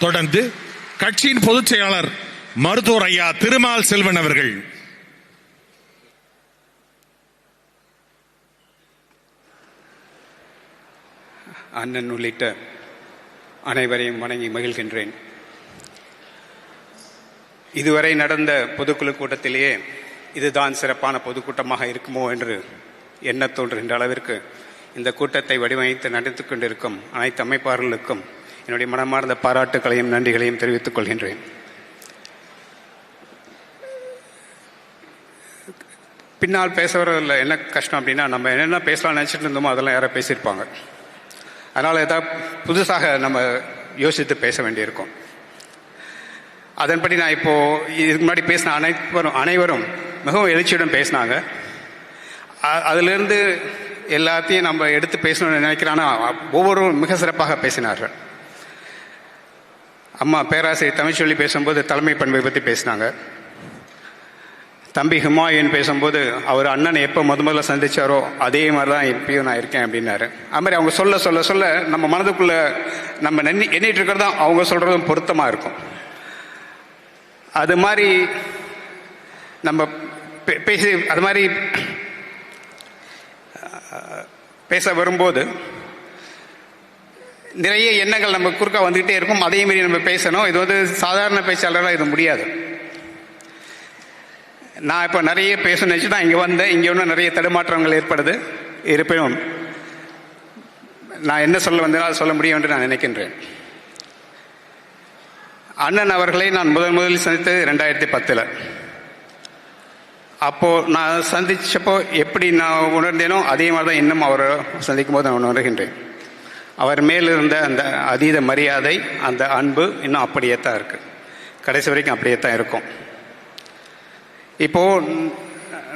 தொடர்ந்து கட்சியின் பொதுச் செயலாளர் மருத்துவர் ஐயா திருமால் செல்வன் அவர்கள். அண்ணன் உள்ளிட்ட அனைவரையும் வணங்கி மகிழ்கின்றேன். இதுவரை நடந்த பொதுக்குழு கூட்டத்திலேயே இதுதான் சிறப்பான பொதுக்கூட்டமாக இருக்குமோ என்று எண்ண தோன்றுகின்ற அளவிற்கு இந்த கூட்டத்தை வடிவமைத்து நடத்திக் கொண்டிருக்கும் அனைத்து அமைப்பாளர்களுக்கும் என்னுடைய மனமார்ந்த பாராட்டுகளையும் நன்றிகளையும் தெரிவித்துக் கொள்கின்றேன். பின்னால் பேசுறதில் என்ன கஷ்டம் அப்படின்னா, நம்ம என்னென்ன பேசலாம்னு நினச்சிட்டு இருந்தோமோ அதெல்லாம் யாரோ பேசியிருப்பாங்க. அதனால் ஏதாவது புதுசாக நம்ம யோசித்து பேச வேண்டியிருக்கும். அதன்படி நான் இப்போது இதுக்கு முன்னாடி பேசின அனைவரும் மிகவும் எழுச்சியுடன் பேசினாங்க. அதிலிருந்து எல்லாத்தையும் நம்ம எடுத்து பேசணும்னு நினைக்கிறான்னா ஒவ்வொருவரும் மிக சிறப்பாக பேசினார்கள். அம்மா பேராசிரியர் தமிழ்ச்சொல்லி பேசும்போது தலைமை பண்பை பற்றி பேசினாங்க. தம்பி ஹுமாயூன் பேசும்போது அவர் அண்ணனை எப்போ முதல்ல சந்திச்சாரோ அதே மாதிரி தான் இப்பயும் நான் இருக்கேன் அப்படின்னாரு. அது மாதிரி அவங்க சொல்ல சொல்ல சொல்ல நம்ம மனதுக்குள்ள நம்ம எண்ணிட்டு இருக்கிறதா அவங்க சொல்றதும் பொருத்தமாக இருக்கும். அது மாதிரி நம்ம பேசி அது மாதிரி பேச வரும்போது நிறைய எண்ணங்கள் நம்ம குறுக்க வந்துகிட்டே இருக்கும். அதே மாதிரி நம்ம பேசணும். இது சாதாரண பேச்சாளராக இது முடியாது. நான் இப்போ நிறைய பேசணும்னு நினச்சி தான் இங்கே வந்தேன். இங்கே ஒன்றும் நிறைய தடுமாற்றங்கள் ஏற்படுது. இருப்பினும் நான் என்ன சொல்ல வந்தேன் சொல்ல முடியும் என்று நான் நினைக்கின்றேன். அண்ணன் அவர்களை நான் முதலில் சந்தித்தது 2010. அப்போது நான் சந்திச்சப்போ எப்படி நான் உணர்ந்தேனோ அதே மாதிரி தான் இன்னும் அவரை சந்திக்கும் போது நான் உணர்கின்றேன். அவர் மேல் இருந்த அந்த அதீத மரியாதை, அந்த அன்பு இன்னும் அப்படியே தான் இருக்குது. கடைசி வரைக்கும் அப்படியே தான் இருக்கும். இப்போது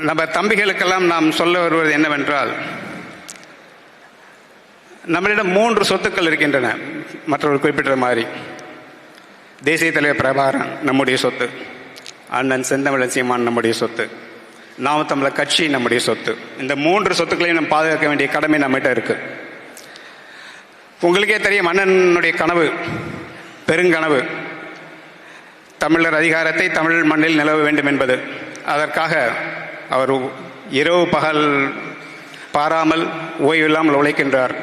நம்ம தம்பிகளுக்கெல்லாம் நாம் சொல்ல வருவது என்னவென்றால், நம்மளிடம் 3 சொத்துக்கள் இருக்கின்றன. மற்றவர்கள் குறிப்பிட்ட மாதிரி தேசிய தலைவர் பிரபாகரன் நம்முடைய சொத்து, அண்ணன் செந்தமிழன் சீமான் நம்முடைய சொத்து, நாம் தமிழர் கட்சி நம்முடைய சொத்து. இந்த 3 சொத்துக்களையும் நம்ம பாதுகாக்க வேண்டிய கடமை நம்மகிட்ட இருக்கு. உங்களுக்கே தெரியும், அண்ணனுடைய கனவு, பெருங்கனவு, தமிழர் அதிகாரத்தை தமிழ் மண்ணில் நிலவ வேண்டும் என்பது. அதற்காக அவர் இரவு பகல் பாராமல் ஓய்வில்லாமல் உழைக்கின்றார்.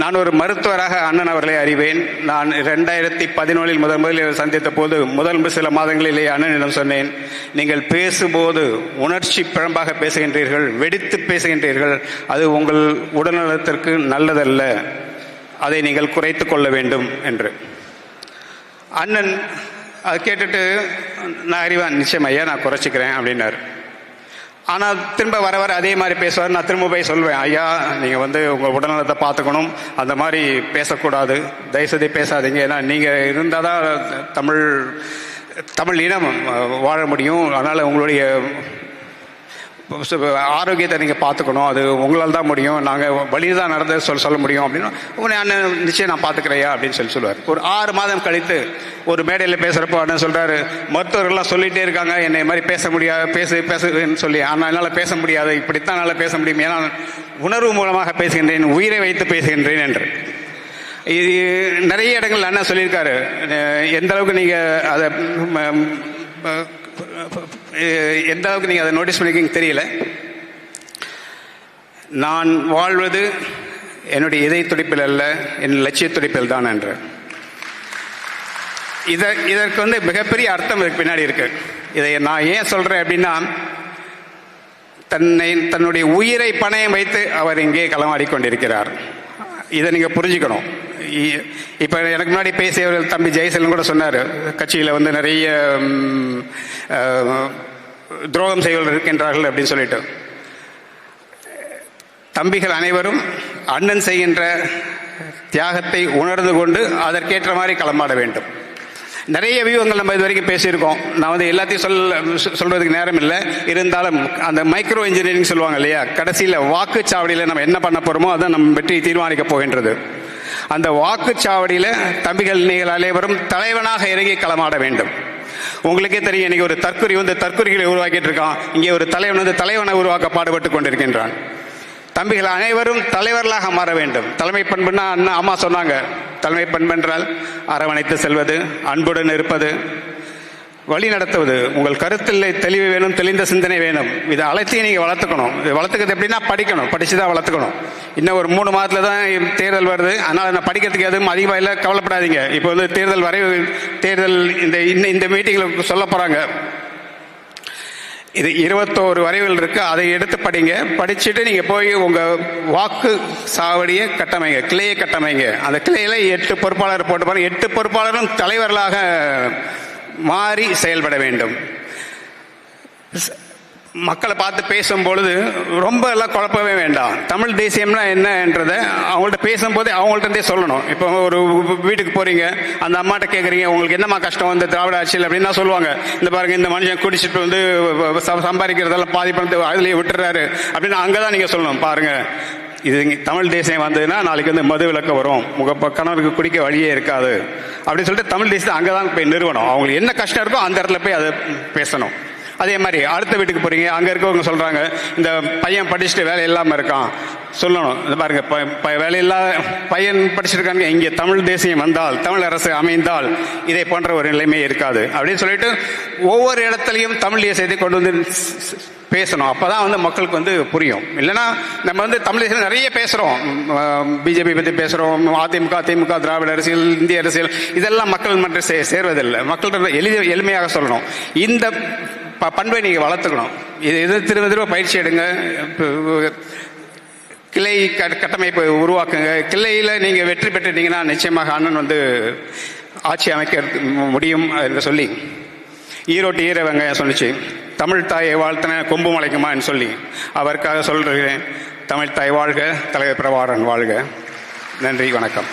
நான் ஒரு மருத்துவராக அண்ணன் அவர்களை அறிவேன். நான் 2017 முதலில் சந்தித்த போது முதல் சில மாதங்களிலேயே அண்ணனிடம் சொன்னேன், நீங்கள் பேசும்போது உணர்ச்சி பிழம்பாக பேசுகின்றீர்கள், வெடித்து பேசுகின்றீர்கள், அது உங்கள் உடல்நலத்திற்கு நல்லதல்ல, அதை நீங்கள் குறைத்து கொள்ள வேண்டும் என்று. அண்ணன் அதை கேட்டுட்டு, நான் அறிவான், நிச்சயம் ஐயா நான் குறைச்சிக்கிறேன் அப்படின்னாரு. ஆனால் திரும்ப வர வர அதே மாதிரி பேசுவார். நான் திரும்ப போய் சொல்வேன், ஐயா நீங்கள் உங்கள் உடல்நலத்தை பார்த்துக்கணும், அந்த மாதிரி பேசக்கூடாது, தயவுசெய்து பேசாதீங்க, ஏன்னா நீங்கள் இருந்தால் தான் தமிழ் இனம் வாழ முடியும், அதனால் உங்களுடைய ஆரோக்கியத்தை நீங்கள் பார்த்துக்கணும், அது உங்களால் தான் முடியும், நாங்கள் வழியில் தான் நடந்து சொல்ல முடியும் அப்படின்னு. உடனே அண்ணன் நிச்சயம் நான் பார்த்துக்கிறையா அப்படின்னு சொல்லுவார். ஒரு 6 மாதம் கழித்து ஒரு மேடையில் பேசுகிறப்போ அண்ணன் சொல்கிறாரு, மருத்துவர்கள்லாம் சொல்லிகிட்டே இருக்காங்க என்னை மாதிரி பேச முடியாது, பேசுன்னு சொல்லி, ஆனால் என்னால் பேச முடியாது, இப்படித்தான் என்னால் பேச முடியும், ஏன்னா உணர்வு மூலமாக பேசுகின்றேன், உயிரை வைத்து பேசுகின்றேன் என்று. இது நிறைய இடங்கள் அண்ணன் சொல்லியிருக்காரு. எந்த அளவுக்கு நீங்கள் அதை நீங்கள் அதை நோட்டீஸ் பண்ணிக்கிங்க தெரியல. நான் வாழ்வது என்னுடைய இதய துடிப்பில் அல்ல, என் லட்சிய துடிப்பில் தான் என்று. இதற்கு மிகப்பெரிய அர்த்தம் இதுக்கு பின்னாடி இருக்கு. இதை நான் ஏன் சொல்றேன் அப்படின்னா, தன்னுடைய உயிரை பணயம் வைத்து அவர் இங்கே களமாடிக்கொண்டிருக்கிறார். இதை நீங்க புரிஞ்சுக்கணும். இப்ப எனக்கு முன்னாடி பேசியவர்கள் தம்பி ஜெயசீலன் கூட சொன்னார், கட்சியில் நிறைய துரோகம் செய்வர்கள் இருக்கின்றார்கள் அப்படின்னு சொல்லிட்டு. தம்பிகள் அனைவரும் அண்ணன் செய்கின்ற தியாகத்தை உணர்ந்து கொண்டு அதற்கேற்ற மாதிரி களமாட வேண்டும். நிறைய வியூகங்கள் நம்ம இது வரைக்கும் பேசியிருக்கோம். நான் எல்லாத்தையும் சொல்றதுக்கு நேரம் இல்லை. இருந்தாலும் அந்த மைக்ரோ இன்ஜினியரிங் சொல்லுவாங்க இல்லையா, கடைசியில் வாக்குச்சாவடியில் நம்ம என்ன பண்ண போறோமோ அதான் நம்ம வெற்றி தீர்மானிக்க போகின்றது. அந்த வாக்குச்சாவடியில் தம்பிகள் நீங்கள் அனைவரும் தலைவனாக இறங்கி களமாட வேண்டும். உங்களுக்கே தெரியும், இன்னைக்கு ஒரு தற்குறி தற்குறிகளை உருவாக்கிட்டு இருக்கான். இங்கே ஒரு தலைவன் தலைவனை உருவாக்க பாடுபட்டு கொண்டிருக்கின்றான். தம்பிகள் அனைவரும் தலைவர்களாக மாற வேண்டும். தலைமை பண்புன்னா அம்மா சொன்னாங்க, தலைமை பண்பு என்றால் அரவணைத்து செல்வது, அன்புடன் இருப்பது, வழி நடத்துவது. உங்கள் கருத்தில் தெளிவு வேணும், தெளிந்த சிந்தனை வேணும். இதை அழைத்தையும் நீங்கள் வளர்த்துக்கணும். இது வளர்த்துக்கிறது எப்படின்னா படிக்கணும், படித்து தான் வளர்த்துக்கணும். இன்னும் ஒரு 3 மாதத்தில் தான் தேர்தல் வருது. அதனால் நான் படிக்கிறதுக்கு எதுவும் அதிகமாக இல்லை, கவலைப்படாதீங்க. இப்போ வந்து தேர்தல் இந்த மீட்டிங்கில் சொல்ல போகிறாங்க. இது 21 வரைவுகள் இருக்கு. அதை எடுத்து படிங்க. படிச்சுட்டு நீங்க போய் உங்க வாக்கு சாவடியை கட்டமைங்க, கிளையை கட்டமைங்க. அந்த கிளையில 8 பொறுப்பாளர் போட்டு பாருங்க. 8 பொறுப்பாளரும் தலைவர்களாக மாறி செயல்பட வேண்டும். மக்களை பார்த்து பேசும்பொழுது ரொம்ப எல்லாம் குழப்பவே வேண்டாம். தமிழ் தேசியம்னா என்ன என்றதை அவங்கள்ட்ட பேசும்போது அவங்கள்ட்டே சொல்லணும். இப்போ ஒரு வீட்டுக்கு போறீங்க, அந்த அம்மாட்ட கேட்குறீங்க, உங்களுக்கு என்னம்மா கஷ்டம் இந்த திராவிட ஆட்சியில் அப்படின்னா சொல்லுவாங்க, இந்த பாருங்க இந்த மனுஷன் குடிச்சிட்டு வந்து சம்பாதிக்கிறதெல்லாம் பாதி பணத்தை அதுலேயே விட்டுறாரு அப்படின்னு. அங்கே தான் நீங்கள் சொல்லணும், பாருங்க இது தமிழ் தேசியம் வந்ததுன்னா நாளைக்கு வந்து மது விலக்கு வரும், உங்க கணவருக்கு குடிக்க வழியே இருக்காது அப்படின்னு சொல்லிட்டு தமிழ் தேசியத்தை அங்கே தான் போய் நிறுவனம். அவங்களுக்கு என்ன கஷ்டம் இருக்கோ அந்த இடத்துல போய் அதை பேசணும். அதே மாதிரி அடுத்த வீட்டுக்கு போறீங்க, அங்க இருக்கவங்க சொல்றாங்க, இந்த பையன் படிச்சுட்டு வேலை இல்லாம இருக்கான், சொல்லணும், இந்த பாருங்க வேலையில்லா பையன் படிச்சிருக்காங்க, இங்கே தமிழ் தேசியம் வந்தால், தமிழ் அரசு அமைந்தால் இதை போன்ற ஒரு நிலைமை இருக்காது அப்படின்னு சொல்லிட்டு ஒவ்வொரு இடத்துலையும் தமிழ் தேசியத்தை கொண்டு வந்து பேசணும். அப்பதான் வந்து மக்களுக்கு வந்து புரியும். இல்லைன்னா நம்ம வந்து தமிழ் தேசியம் நிறைய பேசுறோம், பிஜேபி பத்தி பேசுறோம், அதிமுக, திமுக, திராவிட அரசியல், இந்திய அரசியல், இதெல்லாம் மக்கள் மன்ற சேர்வதில்லை. மக்கள் எளிமையாக சொல்லணும். இந்த பண்பை நீங்க வளர்த்துக்கணும். இது திரும்ப பயிற்சி எடுங்க. கிளை கட்டமைப்பை உருவாக்குங்க. கிளையில நீங்க வெற்றி பெற்றுட்டீங்கன்னா நிச்சயமாக அண்ணன் வந்து ஆட்சி அமைக்க முடியும் என்று சொல்லி, ஈரோட்டு ஈர வெங்காயம் சொல்லிச்சு, தமிழ் தாயை வாழ்த்தின கொம்பு முளைக்குமான்னு சொல்லி, அவருக்காக சொல்றேன், தமிழ் தாய் வாழ்க, தலைவர் பிரபாகரன் வாழ்க. நன்றி, வணக்கம்.